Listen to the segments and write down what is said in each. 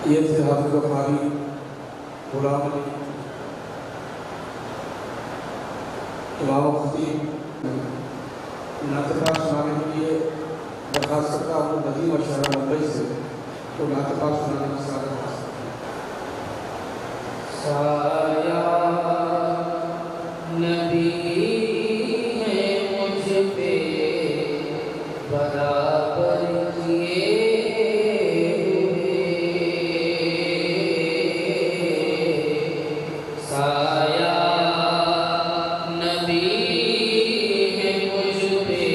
یہ تھے حافظ و قاری غلام علی امام و خطیب ناطقہ سنانے کے لیے درخواست کرتا ہوں ندیم اشارہ ممبئی سے تو ناطقہ سنانے کی سعادت سایہ نبی ہے مجھ پہ برابر کیے سایہ نبی ہے مجھ پہ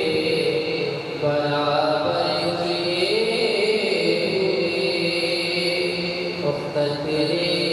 برابر کیے تیرے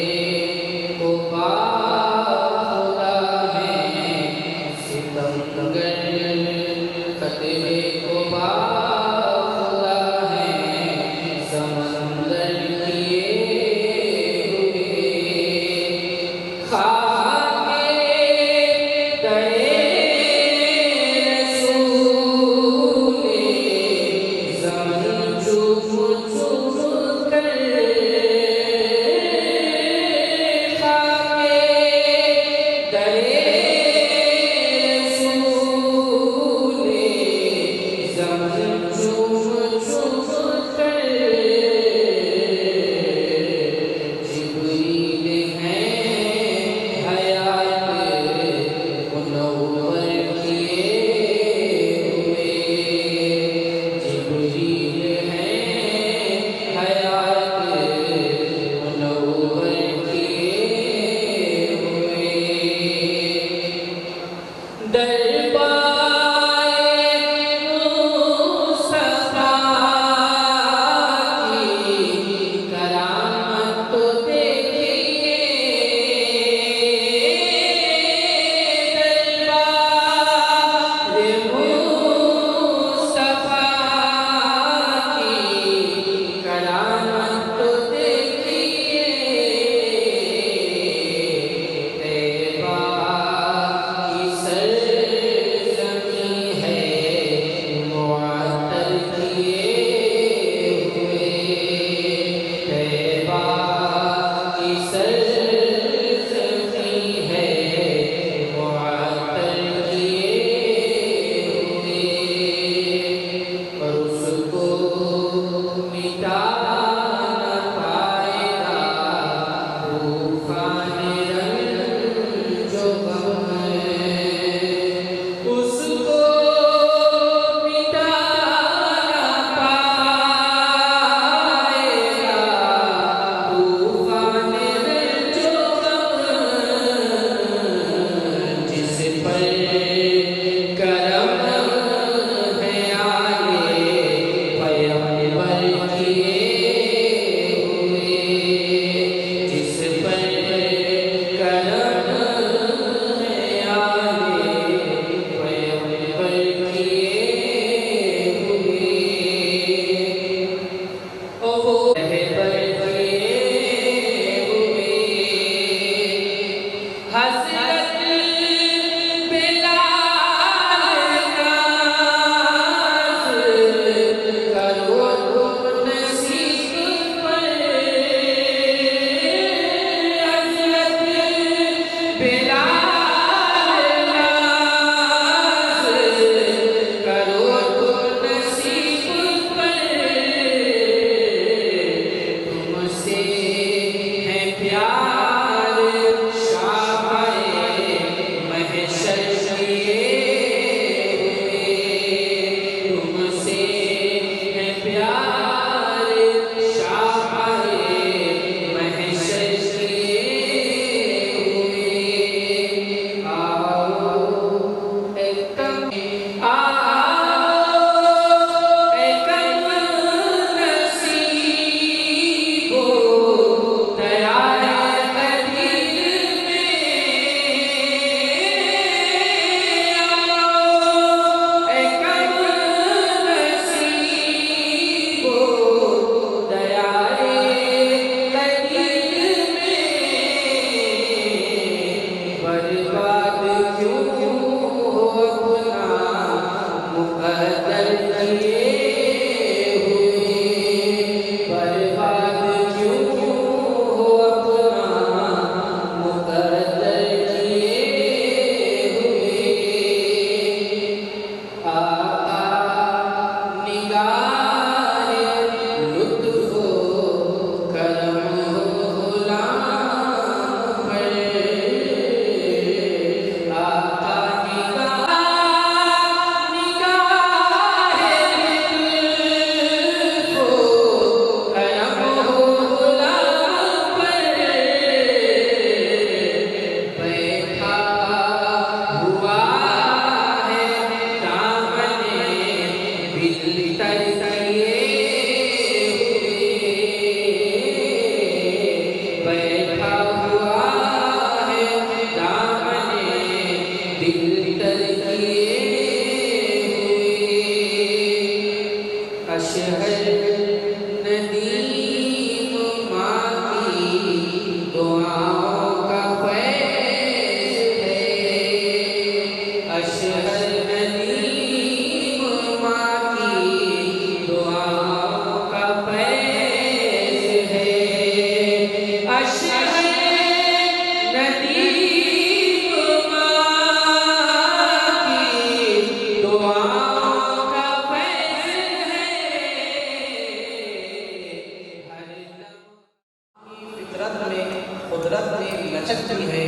قدرت میں لچک بھی ہے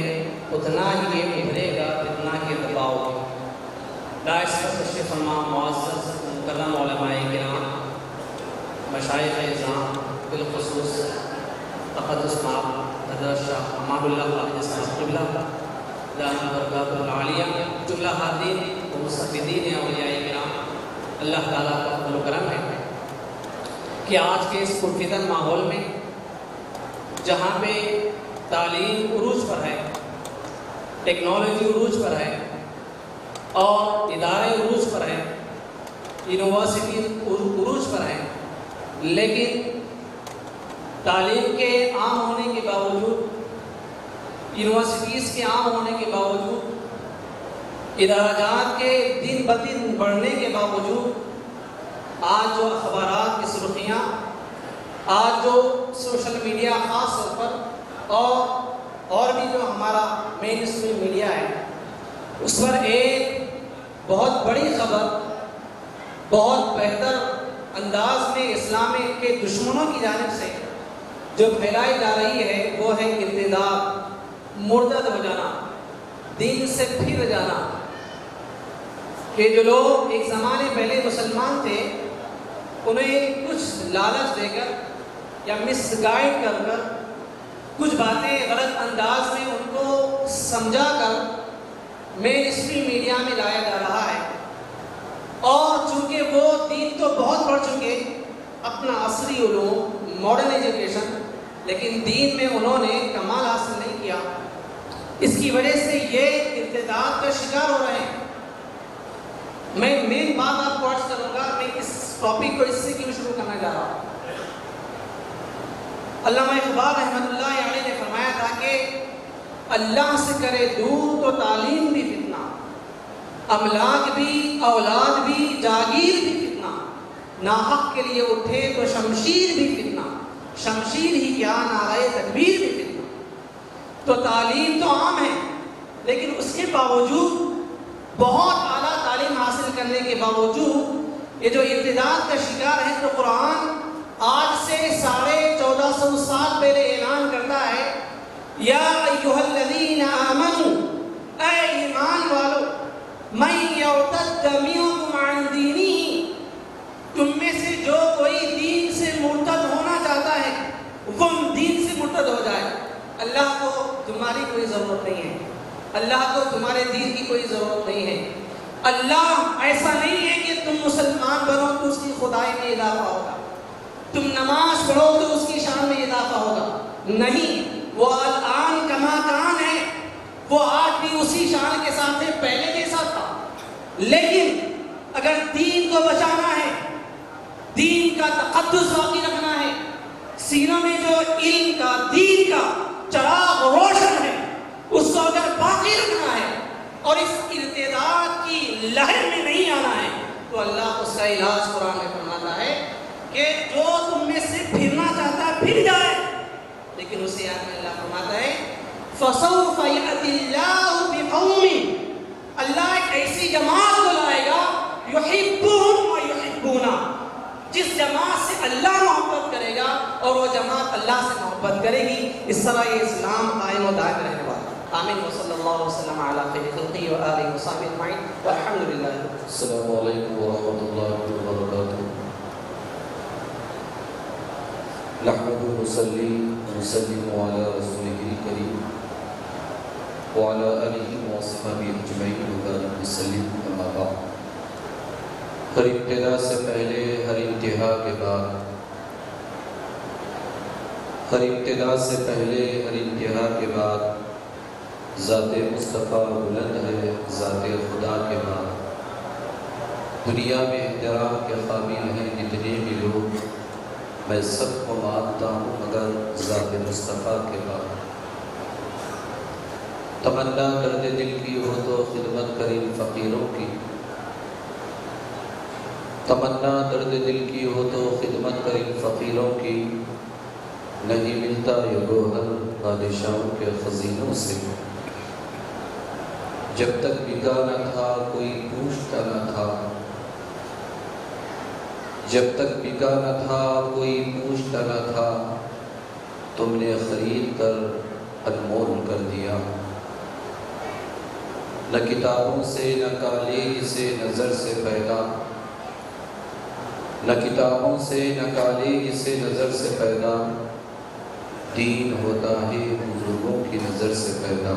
اتنا ہی یہ ابھرے گا جتنا کہ دباؤ ہے۔ داعش پر تشریف فرما معزز مکرم علماء کرام، مشائخ اعظام، بالخصوص تقدس مآب حضرت شاہ امان اللہ خالد صاحب قبلہ دامت برکاتہ العالیہ، جملہ حاضرین و مستفیدین اولیاء کرام، اللہ تعالیٰ کا فضل و کرم ہے کہ آج کے اس پرفتن ماحول میں جہاں پہ تعلیم عروج پر ہے، ٹیکنالوجی عروج پر ہے اور ادارے عروج پر ہیں، یونیورسٹی عروج پر ہیں، لیکن تعلیم کے عام ہونے کے باوجود، یونیورسٹیز کے عام ہونے کے باوجود، ادارہ جات کے دن بدن بڑھنے کے باوجود آج جو اخبارات کی سرخیاں، آج جو سوشل میڈیا خاص طور پر اور بھی جو ہمارا مین اسٹریم میڈیا ہے، اس پر ایک بہت بڑی خبر بہت بہتر انداز میں اسلام کے دشمنوں کی جانب سے جو پھیلائی جا رہی ہے وہ ہے ارتداد، مرتد ہو جانا، دین سے پھر جانا، کہ جو لوگ ایک زمانے پہلے مسلمان تھے انہیں کچھ لالچ دے کر یا مس گائیڈ کر کچھ باتیں غلط انداز میں ان کو سمجھا کر مین اسٹریم میڈیا میں لایا جا رہا ہے، اور چونکہ وہ دین تو بہت پڑھ چکے، اپنا عصری علوم، ماڈرن ایجوکیشن، لیکن دین میں انہوں نے کمال حاصل نہیں کیا، اس کی وجہ سے یہ ارتداد کا شکار ہو رہے ہیں۔ میں مین بات آپ کو عرض کروں گا، میں اس ٹاپک کو اس سے کیوں شروع کرنا چاہ رہا ہوں۔ علامہ اقبال رحمۃ اللہ علیہ نے فرمایا تھا کہ اللہ سے کرے دور تو تعلیم بھی فتنہ، املاک بھی، اولاد بھی، جاگیر بھی فتنہ، ناحق کے لیے اٹھے تو شمشیر بھی فتنہ، شمشیر ہی کیا نعرہ تکبیر بھی فتنہ۔ تو تعلیم تو عام ہے، لیکن اس کے باوجود بہت اعلیٰ تعلیم حاصل کرنے کے باوجود یہ جو ارتداد کا شکار ہے، تو قرآن آج سے 1450 سال پہلے اعلان کرتا ہے، یا ایھا الذین آمنوا، اے ایمان والو، من یرتد منکم عن دینہ، تم میں سے جو کوئی دین سے مرتد ہونا چاہتا ہے وہ دین سے مرتد ہو جائے۔ اللہ کو تمہاری کوئی ضرورت نہیں ہے، اللہ کو تمہارے دین کی کوئی ضرورت نہیں ہے۔ اللہ ایسا نہیں ہے کہ تم مسلمان بنو تو اس کی خدائی میں اضافہ ہوگا، تم نماز پڑھو تو اس کی شان میں اضافہ ہوگا، نہیں، وہ الان کما کان ہے، وہ آج بھی اسی شان کے ساتھ ہے پہلے جیسا تھا۔ لیکن اگر دین کو بچانا ہے، دین کا تقدس باقی رکھنا ہے، سینوں میں جو علم کا، دین کا چراغ روشن ہے، اس کو اگر باقی رکھنا ہے اور اس ارتداد کی لہر میں نہیں آنا ہے، تو اللہ اس کا علاج قرآن میں فرماتا ہے کہ جو تم میں سے پھرنا چاہتا ہے پھر جائے، لیکن اسی آیت میں اللہ فرماتا ہے فَسَوْفَ يَأْتِ اللَّهُ بِقَوْمٍ، اللہ ایک ایسی جماعت کو لائے گا يُحِبُّهُمْ وَيُحِبُّونَ، جس جماعت سے اللہ محبت کرے گا اور وہ جماعت اللہ سے محبت کرے گی، اس طرح یہ اسلام قائم و دائم رہنے والا۔ آمین وصلی اللہ وسلم علی خیر خلقہ وآلہ وصحبہ اجمعین والحمد للہ۔ السلام علیکم ورحمۃ اللہ وبرکاتہ۔ نحمد ونصلی ونسلم علی رسولہ الکریم وعلی آلہ وصحبہ اجمعین وبارک وسلم، اما بعد۔ ہر ابتدا سے پہلے، ہر انتہا کے بعد، ہر ابتدا سے پہلے، ہر انتہا کے بعد ذات مصطفیٰ بلند ہے، ذات خدا کے بعد۔ دنیا میں احترام کے قابل ہیں جتنے بھی لوگ، میں سب کو مانتا ہوں مگر ذات مصطفیٰ کے بعد۔ تمنا درد دل کی ہو تو خدمت کریں فقیروں کی، تمنا درد دل کی ہو تو خدمت کریں فقیروں کی، نہیں ملتا یہ گوہر بادشاہوں کے خزینوں سے۔ جب تک بکا نہ تھا کوئی پوچھتا نہ تھا، جب تک بکا نہ تھا کوئی پوچھتا نہ تھا، تم نے خرید کر انمول کر دیا۔ نہ کتابوں سے نہ کالیگ سے نظر سے پیدا، نہ کتابوں سے نہ کالیگ سے نظر سے پیدا، دین ہوتا ہے بزرگوں کی نظر سے پیدا،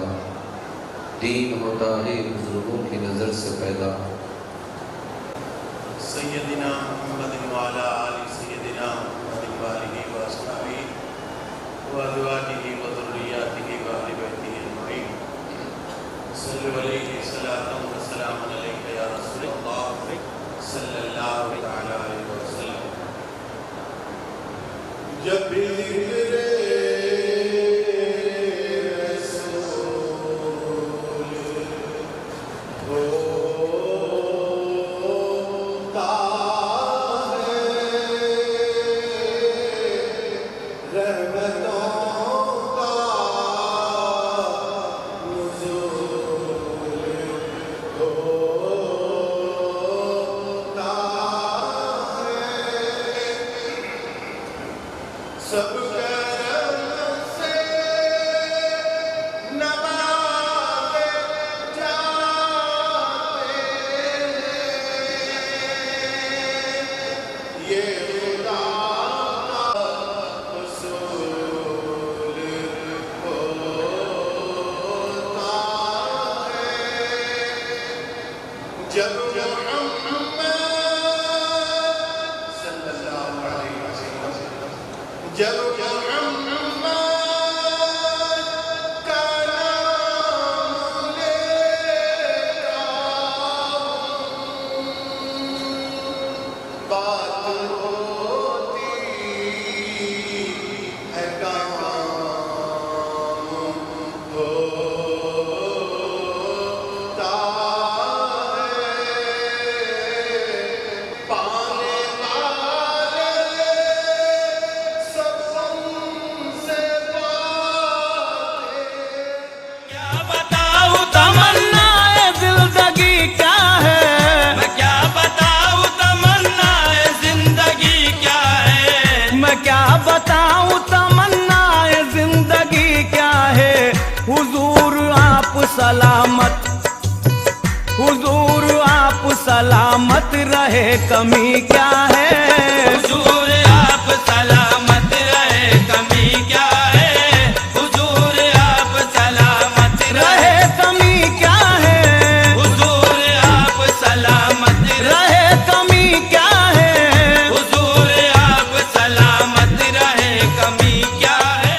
دین ہوتا ہے بزرگوں کی نظر سے پیدا۔ سیدنا محمد وعلی آل سیدنا محمد وآلہ وصحبہ وازواجہ وذریاتہ واہل بیتہ اجمعین۔ صلی علیہ صلاۃ و سلام علیک یا رسول اللہ صلی اللہ علیہ وسلم۔ جب بھی ذکر سلامت، حضور آپ سلامت رہے، کمی کیا ہے؟ حضور آپ سلامت رہے، کمی کیا ہے؟ حضور آپ سلامت رہے، کمی کیا ہے؟ حضور آپ سلامت رہے، کمی کیا ہے؟ حضور آپ سلامت رہے، کمی کیا ہے؟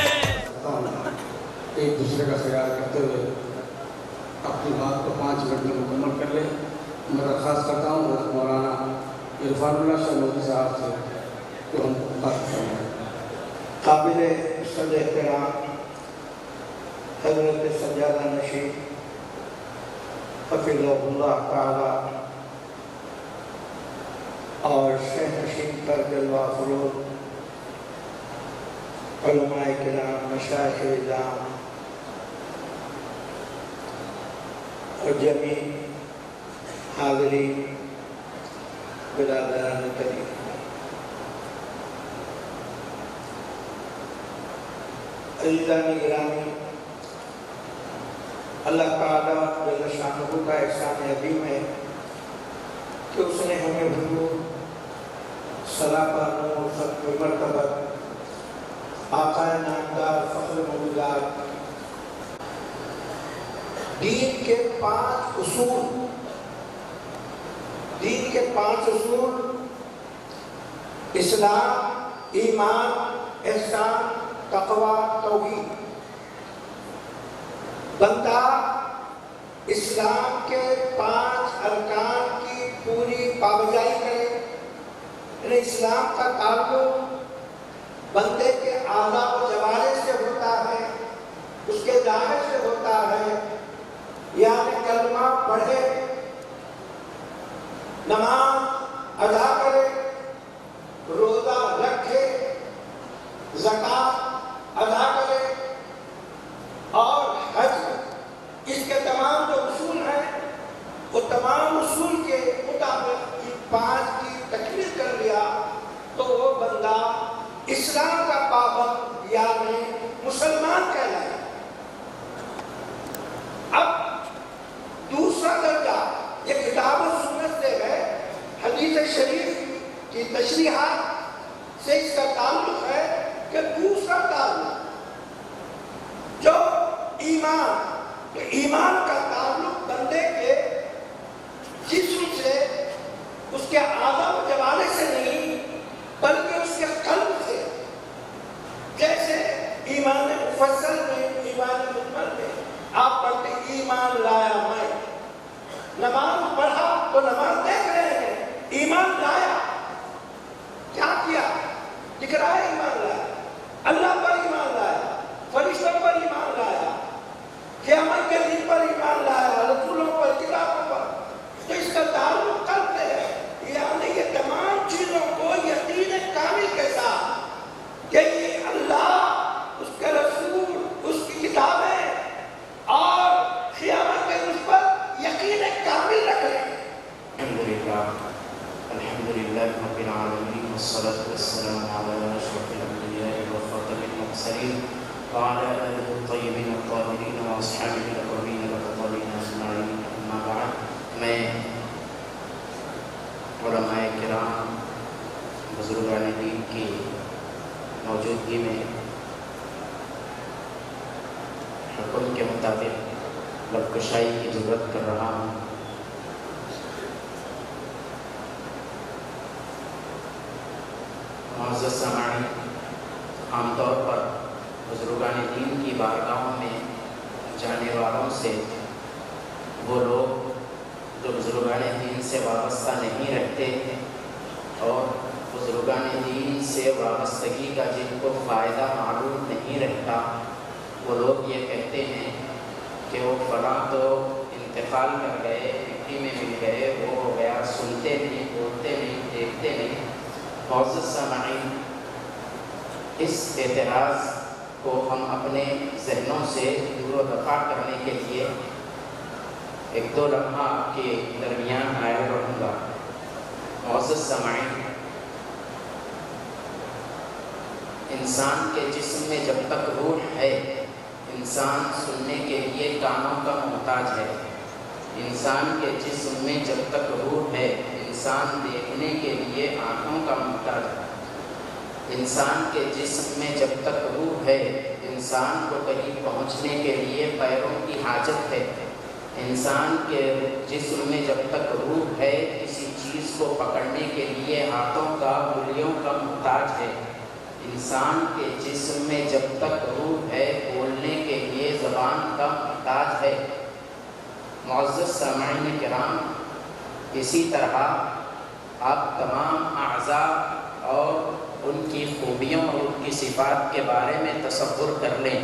ایک دوسرے کا خیال کرتے ہوئے اپنی بات کو 5 منٹ میں مکمل کر لیں۔ میں درخواست کرتا ہوں حضرت مولانا عرفان اللہ شاہ نوری صاحب سے کہ ہم بات کریں۔ قابل صد احترام حضرت سجادہ نشین حفظہ اللہ تعالی اور شیخ نشین پر جلوہ فروغ علماء کرام، مشائخ اعظام اور جمیع حاضرین برادران کریم، عزیزان گرامی، اللہ تعالیٰ جل شانہ کا احسان عظیم ہے کہ اس نے ہمیں حضور صلاح نور ختم مرتبت آقا نامدار فخر موجودات دین کے 5 اصول، دین کے 5 اصول اسلام، ایمان، احسان، تقوی، توحید۔ بندہ اسلام کے 5 ارکان کی پوری پابجائی کرے، یعنی اسلام کا تعلق بندے کے اعضاء و جوارح سے ہوتا ہے، اس کے ظاہر سے ہوتا ہے، یعنی کلمہ پڑھے، نماز ادا کرے، روزہ رکھے، زکوٰۃ ادا کرے اور حج۔ اس کے تمام جو اصول ہیں وہ تمام اصول کے مطابق ان 5 کی تکمیل کر لیا تو وہ بندہ اسلام کا پابند یعنی ایمان کا تعلق بندے کے جسم سے، اس کے اعضاء و جوارح سے نہیں بلکہ اس کے قلب سے. جیسے ایمان مفصل میں، ایمان مجمل میں آپ پڑھتے ایمان لایا میں، نماز پڑھا تو نماز دیکھ رہے ہیں، ایمان لایا کیا کیا؟ لکھ رہا ہے ایمان لایا، اللہ پر ایمان لایا، فرشتوں پر ایمان لایا، قیامت کے دن پر ایمان لایا، رسولوں پر، کتابوں پر. تو اس کا تعلق قلب ہے. یعنی یہ تمام چیزوں کو یقین کامل کے ساتھ کہ یہ اللہ، اس کے رسول، اس کی کتابیں اور قیامت کے دن پر یقین کامل رکھ لیں. الحمدللہ رب العالمین والصلاة والسلام علی اشرف الانبیاء وخاتم المرسلین وعلی آلہ الطیبین الطاہرین واصحابہ الاکرمین الافضلین اجمعین. اما بعد، میں علماء کرام، بزرگان دین کی موجودگی میں حکم کے مطابق لب کشائی کی ضرورت کر رہا ہوں. معزز سامعین، عام طور پر بزرگان دین کی بارگاہوں میں جانے والوں سے وہ لوگ جو بزرگان دین سے وابستہ نہیں رہتے اور بزرگان دین سے وابستگی کا جن کو فائدہ معلوم نہیں رہتا، وہ لوگ یہ کہتے ہیں کہ وہ فلاں تو انتقال کر گئے، مٹی میں مل گئے، وہ ہو گیا، سنتے نہیں، بولتے نہیں، دیکھتے نہیں. معزز سامعین، اس اعتراض کو ہم اپنے ذہنوں سے دور و دفع کرنے کے لیے ایک دو لمحہ آپ کے درمیان آیا رہوں گا. معزز سامعین، انسان کے جسم میں جب تک روح ہے، انسان سننے کے لیے کانوں کا محتاج ہے. انسان کے جسم میں جب تک روح ہے، انسان دیکھنے کے لیے آنکھوں کا محتاج ہے. انسان کے جسم میں جب تک روح ہے، انسان کو کہیں پہنچنے کے لیے پیروں کی حاجت ہے. انسان کے جسم میں جب تک روح ہے، کسی چیز کو پکڑنے کے لیے ہاتھوں کا، انگلیوں کا محتاج ہے. انسان کے جسم میں جب تک روح ہے، بولنے کے لیے زبان کا محتاج ہے. معزز سامعین کرام، اسی طرح آپ تمام اعضاء اور ان کی خوبیوں اور ان کی صفات کے بارے میں تصور کر لیں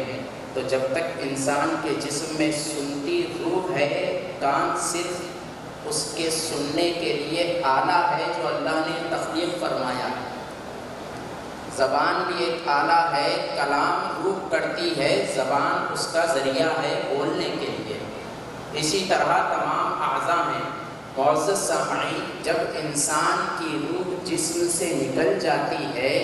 تو جب تک انسان کے جسم میں سنتی روح ہے، کان صرف اس کے سننے کے لیے آلہ ہے جو اللہ نے تخلیق فرمایا ہے. زبان بھی ایک آلہ ہے، کلام روح کرتی ہے، زبان اس کا ذریعہ ہے بولنے کے لیے. اسی طرح تمام اعضاء ہیں. معزز سامعین، جب انسان کی روح جسم سے نکل جاتی ہے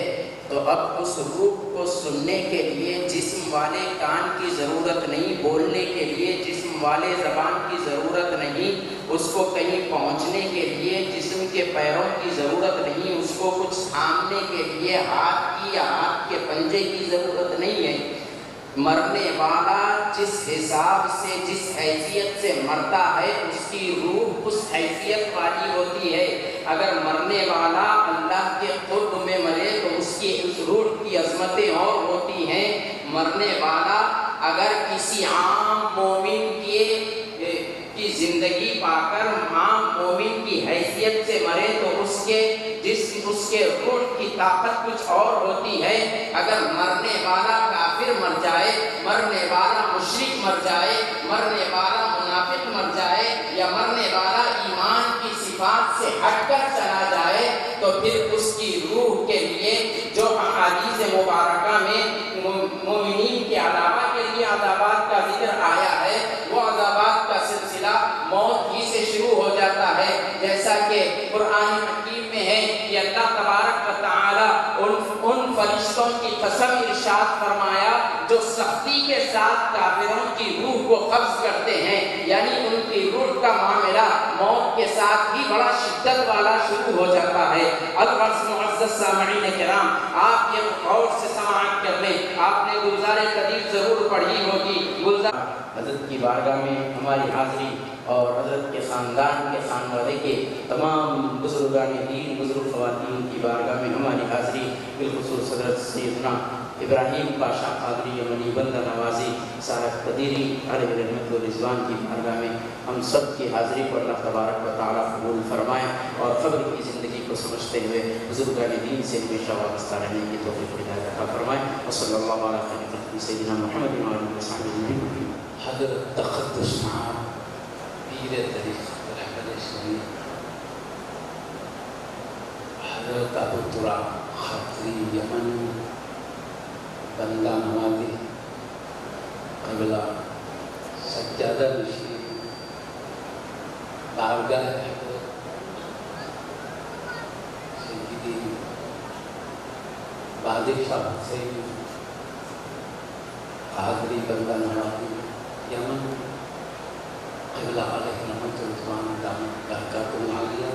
تو اب اس روح کو سننے کے لیے جسم والے کان کی ضرورت نہیں، بولنے کے لیے جسم والے زبان کی ضرورت نہیں، اس کو کہیں پہنچنے کے لیے جسم کے پیروں کی ضرورت نہیں، اس کو کچھ تھامنے کے لیے ہاتھ کی یا ہاتھ کے پنجے کی ضرورت نہیں ہے. مرنے والا جس حساب سے، جس حیثیت سے مرتا ہے، اس کی روح اس حیثیت والی ہوتی ہے. اگر مرنے والا اللہ کے قرب میں مرے تو اس کی اس روح کی عظمتیں اور ہوتی ہیں. مرنے والا اگر کسی عام مومن کی زندگی پا کر عام مومن کی حیثیت سے مرے تو اس کے جسم، اس کے روح کی طاقت کچھ اور ہوتی ہے. اگر مرنے والا کافر مر جائے، مرنے والا مشرک مر جائے، مرنے والا منافق مر جائے یا مرنے والا ایمان کی صفات سے ہٹ کر چلا جائے تو پھر اس کی روح کے لیے جو احادیث مبارکہ میں مومنین کے عذاب کے لیے عذابات کا ذکر آیا ہے، وہ عذابات کا سلسلہ موت ہی سے شروع ہو جاتا ہے. جیسا کہ قرآن حکیم میں ہے کہ اللہ تبارک و تعالی ان فرشتوں کی قسم ارشاد فرمایا جو سختی کے ساتھ کافروں کی روح کو قبض کرتے ہیں، یعنی ان کی روح کا معاملہ موت کے ساتھ ہی بڑا شدت والا شروع ہو جاتا ہے۔ الغرض معزز سامعین کرام، آپ یہ غور سے سماعت کر لیں، آپ نے گلزار قدیر ضرور پڑھی ہوگی۔ گلزار حضرت کی بارگاہ میں ہماری حاضری اور حضرت کے خاندان کے خانوادے کے تمام بزرگان دین، بزرگ خواتین کی بارگاہ میں ہماری حاضری، بالخصوص حضرت سیدنا ابراہیم پاشا قادری یمنی بندہ نوازی صاحب قدیری علیہ رحمت و رضوان کی بارگاہ میں ہم سب کی حاضری کو اللہ تبارک و تعالیٰ قبول فرمائے اور قبر کی زندگی کو سمجھتے ہوئے بزرگان دین سے ہمیشہ وابستہ رہنے کی توفیق ہدایت عطا فرمائے۔ وصلی اللہ علیہ خیر سیدنا محمد و آلہ وصحبہ اجمعین۔ حضرت تقدس صاحب پیر طریقت رہبر شریف حضرت ابو تراب خاطری یمن بندہ نوازی قبلہ سجادہ نشین بارگاہ حضرت سیدی بادشاہ حسین قادری بندہ نوازی یمن قبلہ علیہ رحمت رضوان دامت برکاتہ عالیہ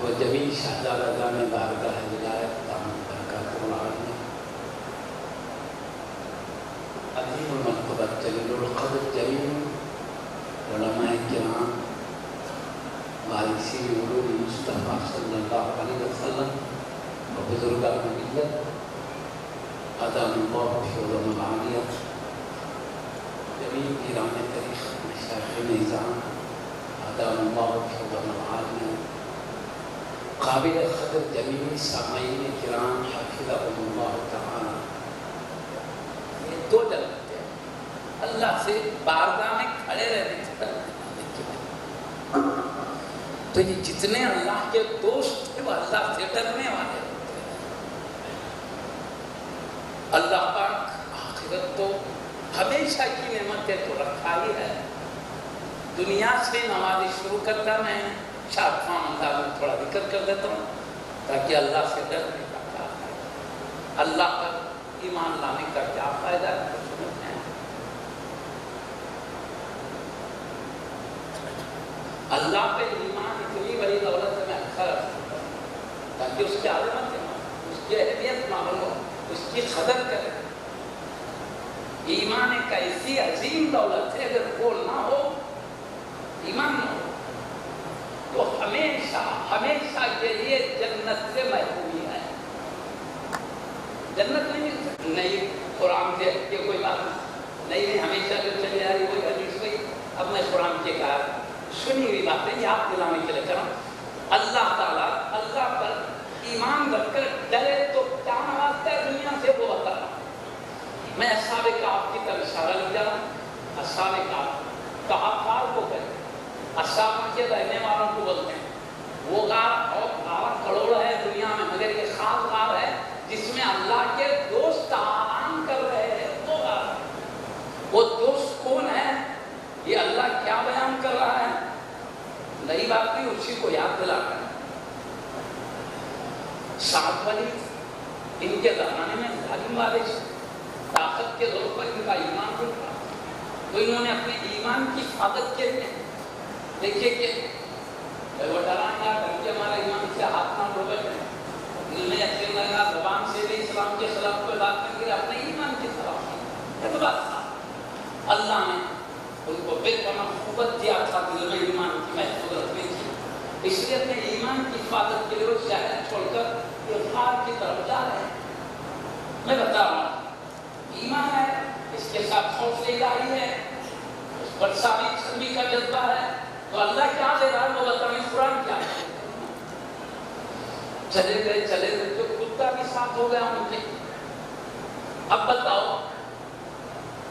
و جمیع شہزادگان بارگاہ ولایت دامت برکاتہ عالیہ، عظیم المرتبہ جلیل القدر جلیل علماء کرام، وارثین علوم مصطفیٰ صلی اللہ علیہ وسلم و بزرگان ملت، ادام اللہ فیض العالیہ، جمیع پیران طریقت مشایخ نظام، ادام اللہ فیض العالیہ، قابل قدر جمیع سامعین کرام حفظهم اللہ تعالی۔ یہ دو جنتیں ہیں، اللہ سے بارگاہ میں کھڑے رہنے تو یہ جتنے اللہ کے دوست تھے وہ اللہ سے ڈرنے والے ہوتے ہیں۔ اللہ پاک آخرت تو ہمیشہ کی نعمتیں تو رکھا ہی ہے، دنیا سے نماز شروع کرتا میں چار پانچ انداز میں تھوڑا ذکر کر دیتا ہوں تاکہ اللہ سے ڈرنے کا کیا فائدہ، اللہ پر ایمان لانے کا کیا فائدہ ہے تو سمجھتے ہیں۔ اللہ پہ ایمان اتنی بڑی دولت میں اچھا رکھتا ہوں تاکہ اس کی عظمت معلوم، اس کی اہمیت معلوم ہو، اس کی قدر کرے۔ ایمان ایک ایسی عظیم دولت ہے، اگر وہ نہ ہو، ایمان نہ ہو تو ہمیشہ ہمیشہ کے لیے جنت سے محرومی ہے، جنت نہیں مل سکتی۔ نہیں قرآن سے کہ کوئی بات نہیں ہمیشہ جو چلی آ رہی وہی حدیث ہوئی، اب میں قرآن کے کہا سنی ہوئی باتیں یاد دلانے کے لیے کروں۔ اللہ تعالیٰ اللہ پر ایمان رکھ کر ڈرے تو کیا نوازتا ہے دنیا سے وہ بتا رہا ہوں۔ میں اصحاب کہف کی طرف اشارہ لے جا رہا ہوں۔ اصحاب کہف کو کہتے ہیں، اصحاب کے رہنے والوں کو بولتے ہیں۔ وہ غار اور 12 کروڑ ہے دنیا میں، مگر یہ خاص غار ہے جس میں اللہ کے دوست آرام کر رہے ہیں، وہ غار ہے۔ وہ دوست کون ہے یہ اللہ کیا بیان کر رہا ہے؟ نئی بات نہیں، اسی کو یاد دلا رہا ہے۔ سعد ولید ان کے زمانے میں ظالم والے طاقت کے زور پر ان کا ایمان ٹوٹ رہا، تو انہوں نے اپنے ایمان کی حفاظت کے لیے دیکھیے کہ وہ ڈرائیں گا کہ ہمارا ایمان سے ہاتھ نہ ڈوبے، دل میں یقین لگا، زبان سے بھی اسلام کے خلاف کوئی بات نہیں کی، اپنے ایمان کے خلاف یہ تو بات تھا۔ اللہ نے ان کو بے پناہ قوت دیا تھا دل میں ایمان کی محفوظ رکھنے کی، اس لیے اپنے ایمان کی حفاظت کے لیے وہ شہر چھوڑ کر غار کی طرف جا رہے ہیں۔ میں بتا رہا ہوں ایمان ہے، اس کے ساتھ خوف الہی ہے، اس پر ثابت قدمی کا جذبہ ہے، تو اللہ کیا دے رہا ہے وہ بتائیں، قرآن کیا ہے۔ چلے گئے جو کتا بھی ساتھ ہو گیا ان کے، اب بتاؤ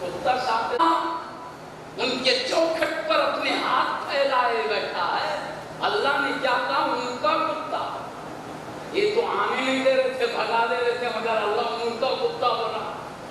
کتا ساتھ ان کے چوکھٹ پر اپنے ہاتھ پھیلائے بیٹھا ہے، اللہ نے کیا کہا ان کا کتا، یہ تو آنے نہیں دے رہے تھے، بھگا دے رہے تھے، مگر اللہ ان کا کتا بنا۔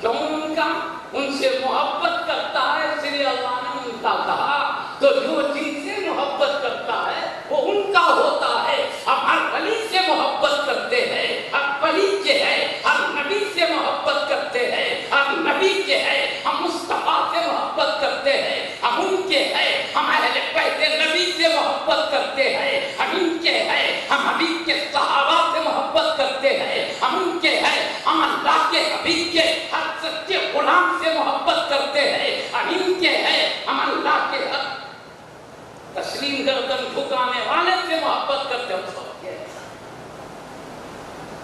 کیوں ان کا؟ ان سے محبت کرتا ہے، اس لیے اللہ نے ان کا کہا۔ تو جو چیز سے محبت کرتا ہے وہ ان کا ہوتا ہے۔ ہم ہر ولی سے محبت کرتے ہیں، ہر ولی کے ہے، ہر نبی سے محبت کرتے ہیں، ہر نبی کے ہیں، ہم مصطفیٰ سے محبت کرتے ہیں، ہم ان کے ہیں، ہم اہل بیت نبی سے محبت کرتے ہیں، ہم ان کے ہیں، ہم حبیب کے صحابہ سے محبت کرتے ہیں، ہم ان کے ہیں، ہم اللہ کے حبیب کے ہر سچے غلام سے محبت کرتے ہیں، ہم ان کے ہیں، ہم اللہ کے ہر تسلیم گردن جھکانے والے سے محبت کرتے ہیں۔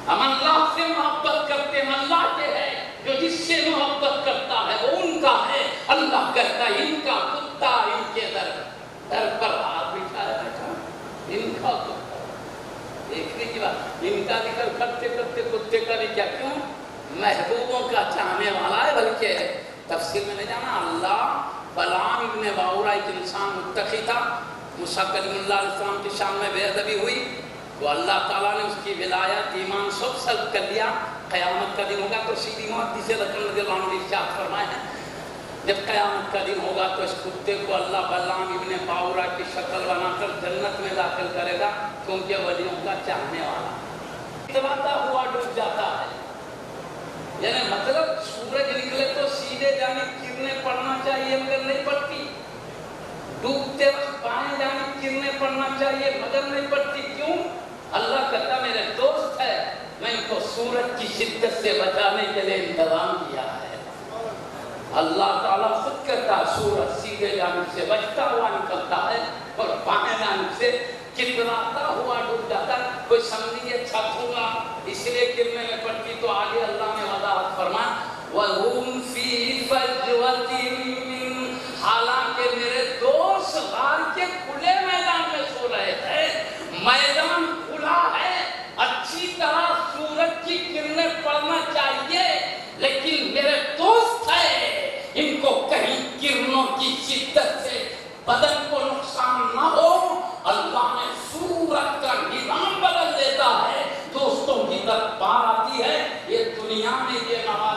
ہم اللہ سے محبت کرتے ہیں، اللہ کے ہے، جو جس سے محبت کرتا ہے وہ ان کا ہے۔ اللہ کہتا ہے ان کا کتا ان کے در پر ہاتھ بٹھایا بیٹھا، ان کا کتا۔ دیکھنے کی بات، ان کا ذکر کرتے کرتے کتے کا نہیں، کیا کیوں؟ محبوبوں کا چاہنے والا ہے، بلکہ تفسیر میں نہیں جانا۔ اللہ بلعام ابن باورا ایک انسان متقی تھا، موسیٰ کلیم اللہ علیہ السلام کی شان میں بے ادبی ہوئی تو اللہ تعالیٰ نے اس کی ولایت ایمان سب سلب کر لیا۔ قیامت کا دن ہوگا تو سیدھی موت جسے رسول رضی اللہ عنہ نے ارشاد فرمائے ہیں، جب قیامت کا دن ہوگا تو اس کتے کو اللہ بلعام ابن باورا کی شکل بنا کر جنت میں داخل کرے گا، کیونکہ ولیوں کا چاہنے والا اتباتا ہوا ڈوب جاتا ہے۔ یعنی مطلب سورج نکلے تو سیدھے جانب کرنیں پڑنا چاہیے مگر نہیں پڑتی، ڈوبتے وقت بائیں جانب کرنیں پڑنا چاہیے مگر نہیں پڑتی۔ کیوں؟ اللہ کہتا میرے دوست ہے، میں ان کو سورج کی شدت سے بچانے کے لیے انتظام کیا ہے۔ اللہ تعالیٰ خود کہتا ہے سورج سیدھے جانب سے بچتا ہوا نکلتا ہے اور بائیں جانب سے کتراتا ہوا ڈوب جاتا ہے۔ کوئی سمجھیے چھت ہوگا اس لیے کرنے میں پڑتی، تو آگے اللہ نے وضاحت فرمایا وَهُمْ فِي فَجْوَةٍ مِّنْ، حالانکہ میرے دوست غار کے کھلے میدان میں سو رہے ہیں، میدان کھلا ہے، اچھی طرح سورج کی کرنیں پڑنا چاہیے، لیکن میرے دوست ہے ان کو کہیں کرنوں کی شدت سے بدن کو نقصان نہ ہو۔ اللہ نے سورج کا نظام بدل دیتا ہے، دوستوں کی طرف بار آتی ہے۔ یہ دنیا میں یہ نواز